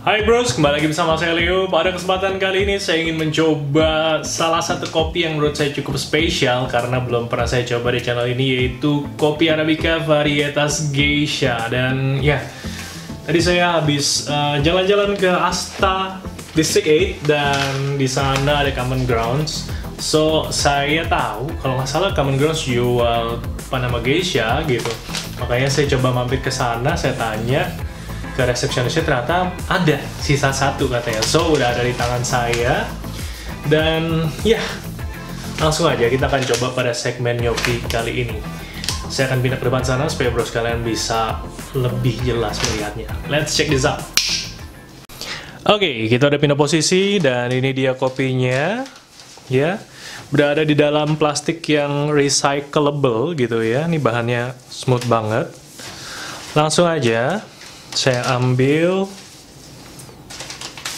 Hai bros, kembali lagi bersama saya Leo. Pada kesempatan kali ini saya ingin mencoba salah satu kopi yang menurut saya cukup spesial karena belum pernah saya coba di channel ini, yaitu kopi Arabica varietas Geisha. Dan ya, tadi saya habis jalan-jalan ke Asta District 8 dan di sana ada Common Grounds. So, saya tahu kalau nggak salah Common Grounds jual Panama Geisha gitu. Makanya saya coba mampir ke sana, saya tanya ke resepsionisnya, ternyata ada sisa satu katanya. So, udah ada di tangan saya. Dan ya, langsung aja kita akan coba pada segmen nyopi kali ini. Saya akan pindah ke depan sana supaya bros kalian bisa lebih jelas melihatnya. Let's check this out. Oke, kita udah pindah posisi dan ini dia kopinya. Ya, berada di dalam plastik yang recyclable gitu ya. Ini bahannya smooth banget. Langsung aja saya ambil.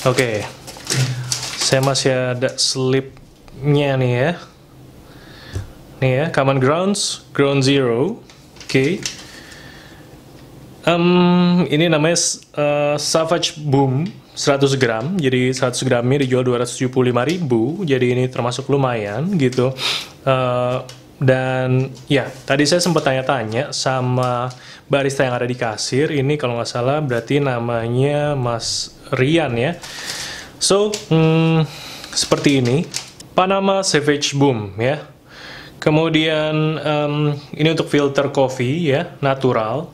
Oke, saya masih ada slipnya nih ya. Nih ya, Common Grounds Ground Zero. Oke. Ini namanya Savage Boom 100 gram. Jadi 100 gramnya dijual 275.000. Jadi ini termasuk lumayan gitu. Dan ya, tadi saya sempat tanya-tanya sama barista yang ada di kasir. Ini kalau nggak salah berarti namanya Mas Rian ya. So, seperti ini. Panama Savage Boom ya. Kemudian ini untuk filter kopi ya, natural.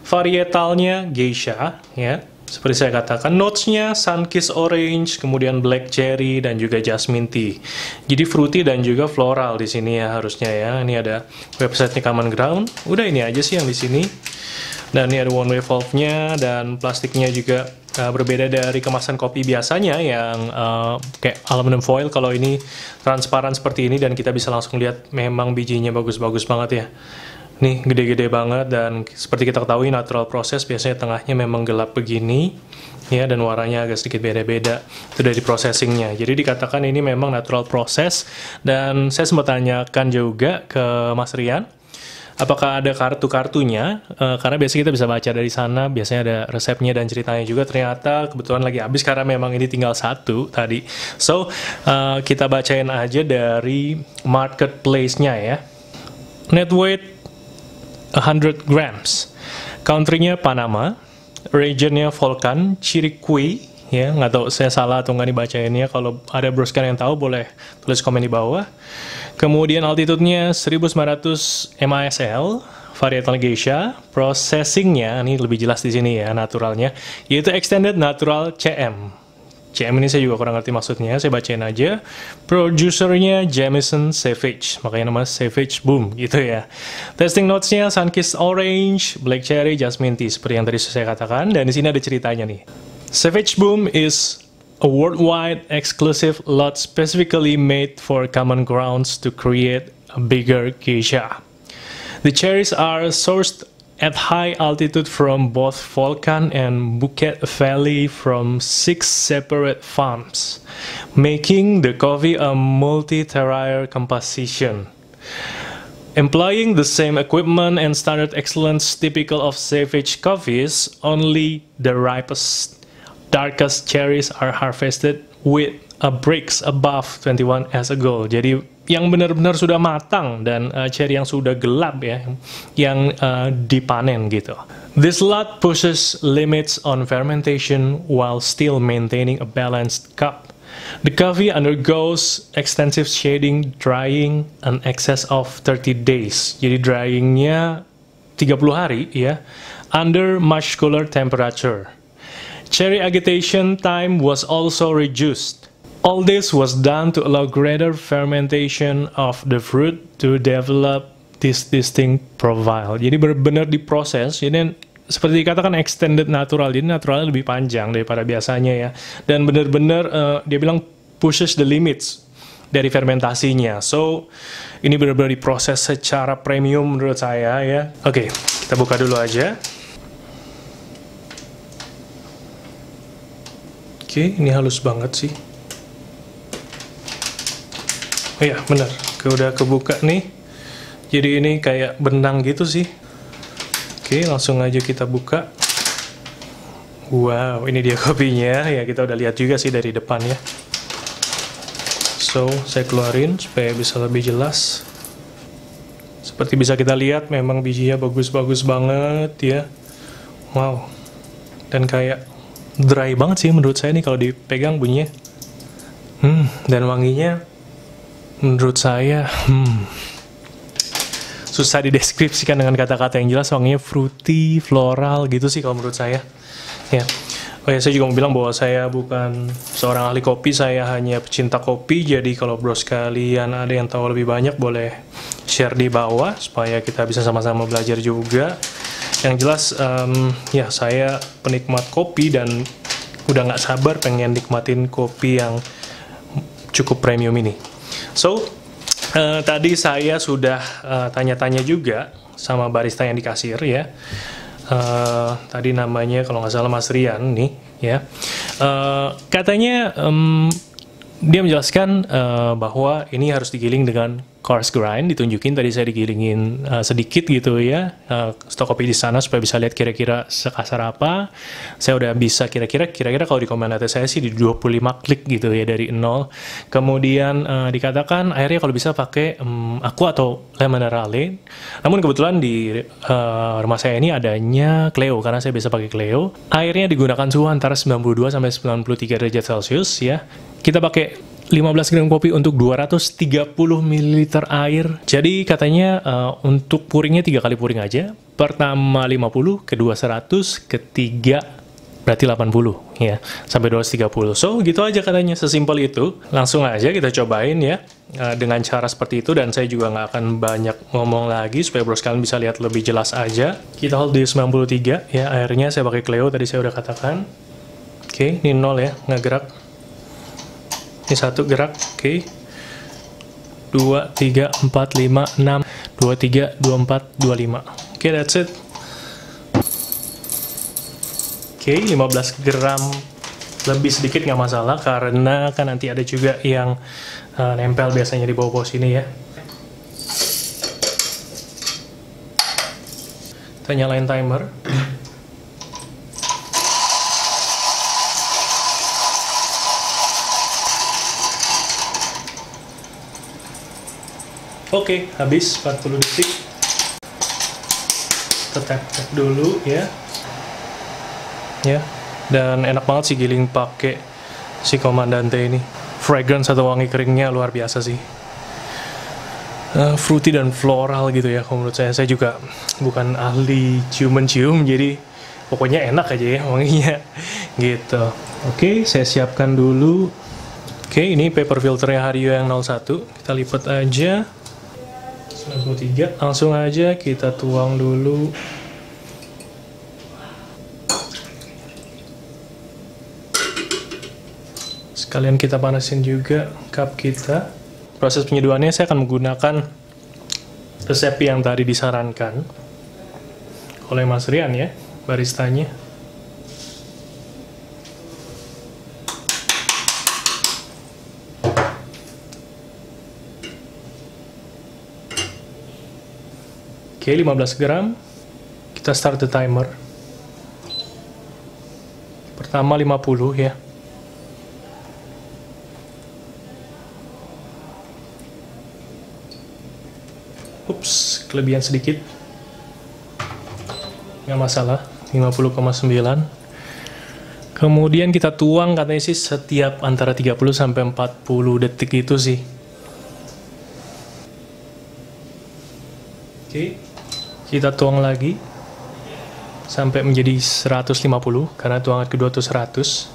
Varietalnya Geisha ya. Seperti saya katakan, notes-nya Sunkissed Orange, kemudian Black Cherry, dan juga Jasmine Tea. Jadi fruity dan juga floral di sini ya harusnya ya. Ini ada website-nya Common Ground. Udah ini aja sih yang di sini. Dan ini ada one way valve-nya, dan plastiknya juga berbeda dari kemasan kopi biasanya yang kayak aluminum foil. Kalau ini transparan seperti ini dan kita bisa langsung lihat memang bijinya bagus-bagus banget ya. Nih, gede-gede banget, dan seperti kita ketahui natural proses biasanya tengahnya memang gelap begini ya, dan warnanya agak sedikit beda-beda. Itu dari processingnya. Jadi dikatakan ini memang natural proses. Dan saya sempat tanyakan juga ke Mas Rian, apakah ada kartu-kartunya? Karena biasanya kita bisa baca dari sana, biasanya ada resepnya dan ceritanya juga. Ternyata kebetulan lagi habis karena memang ini tinggal satu tadi. So, kita bacain aja dari marketplace-nya ya. Net weight 100 grams. Country-nya Panama, region-nya Volcan, Chiriquí, ya, nggak tahu saya salah atau nggak dibacainnya. Kalau ada bros yang tahu boleh tulis komen di bawah. Kemudian altitude-nya 1900 MASL, varietal Geisha. Processing-nya ini lebih jelas di sini ya, naturalnya, yaitu Extended Natural CM. CM ini saya juga kurang ngerti maksudnya, saya bacain aja. Producernya Jameson Savage, makanya nama Savage Boom gitu ya. Testing notes-nya Sunkissed Orange, Black Cherry, Jasmine Tea, seperti yang tadi saya katakan. Dan di sini ada ceritanya nih. Savage Boom is a worldwide exclusive lot specifically made for Common Grounds to create a bigger geisha. The cherries are sourced at high altitude from both Volcan and Bukit Valley from 6 separate farms, making the coffee a multi-terroir composition. Employing the same equipment and standard excellence typical of Savage coffees, only the ripest, darkest cherries are harvested with a Brix above 21 as a goal. Jadi yang benar-benar sudah matang dan cherry yang sudah gelap ya, yang dipanen gitu. This lot pushes limits on fermentation while still maintaining a balanced cup. The coffee undergoes extensive shading, drying, an excess of 30 days. Jadi dryingnya 30 hari ya, under much cooler temperature. Cherry agitation time was also reduced. All this was done to allow greater fermentation of the fruit to develop this distinct profile. Jadi benar-benar diproses. Jadi seperti dikatakan extended natural. Jadi naturalnya lebih panjang daripada biasanya ya. Dan benar-benar dia bilang pushes the limits dari fermentasinya. So ini benar-benar diproses secara premium menurut saya ya. Oke, kita buka dulu aja. Oke, ini halus banget sih. Oh iya, bener. Udah kebuka nih. Jadi ini kayak benang gitu sih. Oke, langsung aja kita buka. Wow, ini dia kopinya. Ya, kita udah lihat juga sih dari depan ya. So, saya keluarin supaya bisa lebih jelas. Seperti bisa kita lihat, memang bijinya bagus-bagus banget ya. Wow. Dan kayak dry banget sih menurut saya nih kalau dipegang bunyinya. Dan wanginya menurut saya susah dideskripsikan dengan kata-kata yang jelas. Wanginya fruity, floral gitu sih kalau menurut saya. Ya. Oh ya, saya juga mau bilang bahwa saya bukan seorang ahli kopi, saya hanya pecinta kopi. Jadi kalau bros kalian ada yang tahu lebih banyak, boleh share di bawah supaya kita bisa sama-sama belajar juga. Yang jelas, ya saya penikmat kopi dan udah nggak sabar pengen nikmatin kopi yang cukup premium ini. So, tadi saya sudah tanya-tanya juga sama barista yang di kasir ya. Tadi namanya kalau nggak salah Mas Rian nih ya. Katanya dia menjelaskan bahwa ini harus digiling dengan coarse grind, ditunjukin tadi saya digilingin sedikit gitu ya, stok kopi di sana supaya bisa lihat kira-kira sekasar apa. Saya udah bisa kira-kira kalau di komen atas saya sih di 25 klik gitu ya dari 0. Kemudian dikatakan airnya kalau bisa pakai aqua atau lemon minerale. Namun kebetulan di rumah saya ini adanya Cleo karena saya biasa pakai Cleo. Airnya digunakan suhu antara 92 sampai 93 derajat Celcius ya. Kita pakai 15 gram kopi untuk 230 ml air. Jadi katanya untuk puringnya 3 kali puring aja. Pertama 50, kedua 100, ketiga berarti 80 ya, sampai 230. So, gitu aja katanya, sesimpel itu. Langsung aja kita cobain ya dengan cara seperti itu, dan saya juga nggak akan banyak ngomong lagi supaya bros kalian bisa lihat lebih jelas aja. Kita hold di 93 ya, airnya saya pakai Cleo tadi saya udah katakan. Oke, ini 0 ya, nggak gerak. Ini 1 gerak, oke. 2, 3, 4, 5, 6, 23, 24, 25. Oke, that's it. Oke, 15 gram lebih sedikit nggak masalah, karena kan nanti ada juga yang nempel biasanya di bawah sini ya. Kita nyalain timer. Oke, habis 40 detik. Kita tap dulu ya. Ya, dan enak banget sih giling pakai si Comandante ini. Fragrance atau wangi keringnya luar biasa sih. Fruity dan floral gitu ya kalau menurut saya. Saya juga bukan ahli cium-cium, jadi pokoknya enak aja ya wanginya gitu. Oke, saya siapkan dulu. Oke, ini paper filternya Hario yang 01. Kita lipat aja. 93, langsung aja kita tuang dulu. Sekalian kita panasin juga cup kita. Proses penyeduhannya saya akan menggunakan resep yang tadi disarankan oleh Mas Rian ya, baristanya. Oke, 15 gram. Kita start the timer. Pertama 50 ya. Ups, kelebihan sedikit. Nggak masalah, 50,9. Kemudian kita tuang, katanya sih setiap antara 30 sampai 40 detik itu sih. Oke. Kita tuang lagi sampai menjadi 150 karena tuangan kedua tuh 100.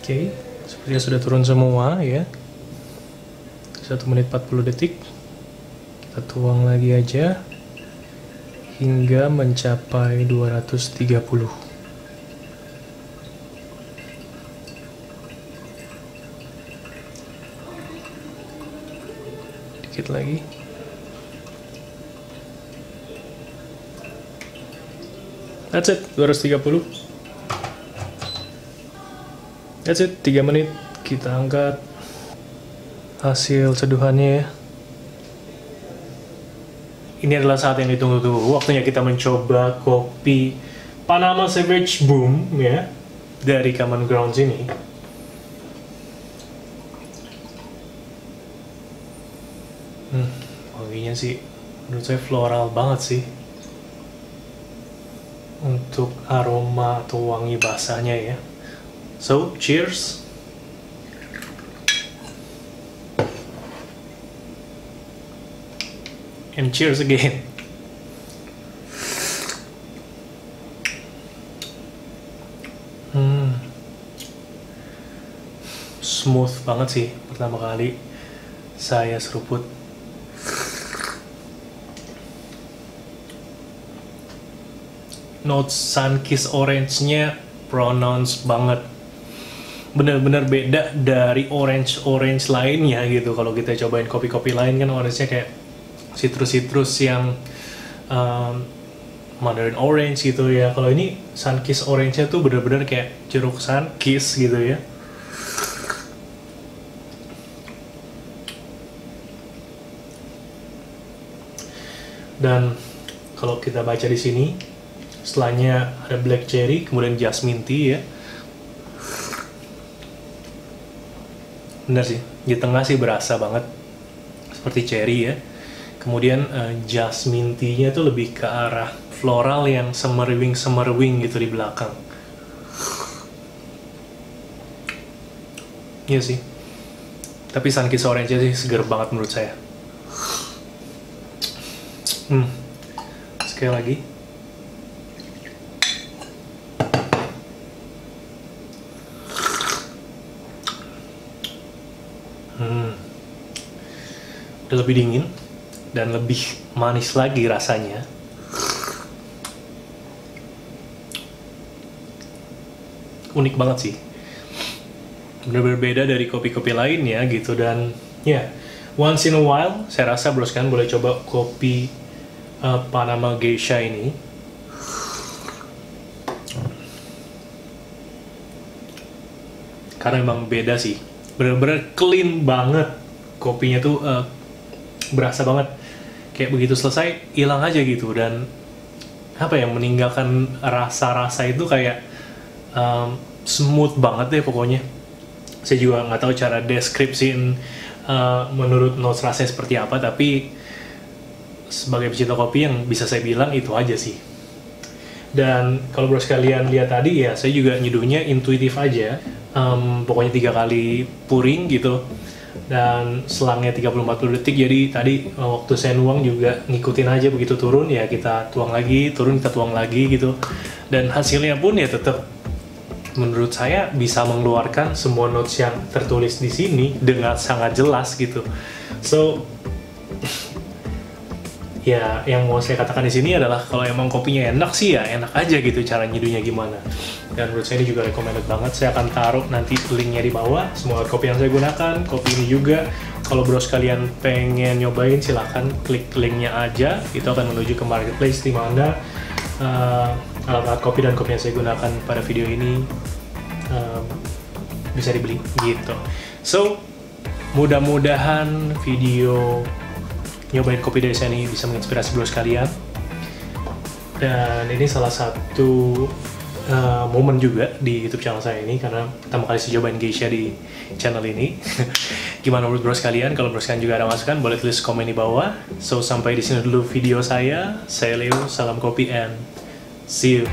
Oke, sepertinya sudah turun semua ya. 1 menit 40 detik. Kita tuang lagi aja hingga mencapai 230. Dikit lagi. That's it, 230. That's it, 3 menit. Kita angkat hasil seduhannya ya. Ini adalah saat yang ditunggu-tunggu. Waktunya kita mencoba kopi Panama Savage Boom ya, dari Common Grounds ini. Wanginya sih menurut saya floral banget sih. Untuk aroma atau wangi basahnya ya. So, cheers. And cheers again. Smooth banget sih pertama kali saya seruput. Notes Sunkist orange-nya pronounced banget. Bener-bener beda dari orange lainnya gitu. Kalau kita cobain kopi-kopi lain kan orange-nya kayak citrus yang Mandarin orange gitu ya. Kalau ini Sunkist orange-nya tuh bener-bener kayak jeruk Sunkist gitu ya. Dan kalau kita baca di sini, setelahnya ada black cherry, kemudian jasmine tea ya. Bener sih, di tengah sih berasa banget seperti cherry ya. Kemudian jasmine tea-nya tuh lebih ke arah floral yang summer wing gitu di belakang. Iya sih. Tapi Sunkist orange-nya sih seger banget menurut saya. Sekali lagi. Udah lebih dingin dan lebih manis lagi rasanya. Unik banget sih. Bener-bener beda dari kopi-kopi lain ya gitu. Dan ya, once in a while saya rasa bros kan boleh coba kopi Panama Geisha ini. Karena memang beda sih. Bener-bener clean banget. Kopinya tuh berasa banget. Kayak begitu selesai, hilang aja gitu. Dan apa ya, meninggalkan rasa-rasa itu kayak smooth banget deh pokoknya. Saya juga nggak tahu cara deskripsiin menurut notes rasanya seperti apa, tapi sebagai pecinta kopi yang bisa saya bilang itu aja sih. Dan kalau bros kalian lihat tadi ya, saya juga nyeduhnya intuitif aja. Pokoknya 3 kali pouring gitu. Dan selangnya 30-40 detik, jadi tadi waktu saya nuang juga ngikutin aja, begitu turun ya kita tuang lagi, turun kita tuang lagi gitu. Dan hasilnya pun ya tetap menurut saya bisa mengeluarkan semua notes yang tertulis di sini dengan sangat jelas gitu. So ya yang mau saya katakan di sini adalah kalau emang kopinya enak sih ya enak aja gitu cara nyeduhnya gimana. Dan menurut saya ini juga recommended banget. Saya akan taruh nanti linknya di bawah semua kopi yang saya gunakan, kopi ini juga. Kalau bros kalian pengen nyobain silahkan klik linknya aja, itu akan menuju ke marketplace di mana alat-alat kopi dan kopi yang saya gunakan pada video ini bisa dibeli gitu. So mudah-mudahan video nyobain kopi dari saya ini bisa menginspirasi bros kalian. Dan ini salah satu momen juga di YouTube channel saya ini karena pertama kali saya cobain geisha di channel ini. Gimana menurut bros kalian? Kalau bros kalian juga ada masukan boleh tulis komen di bawah. So sampai di sini dulu video saya. Saya Leo, salam kopi and see you.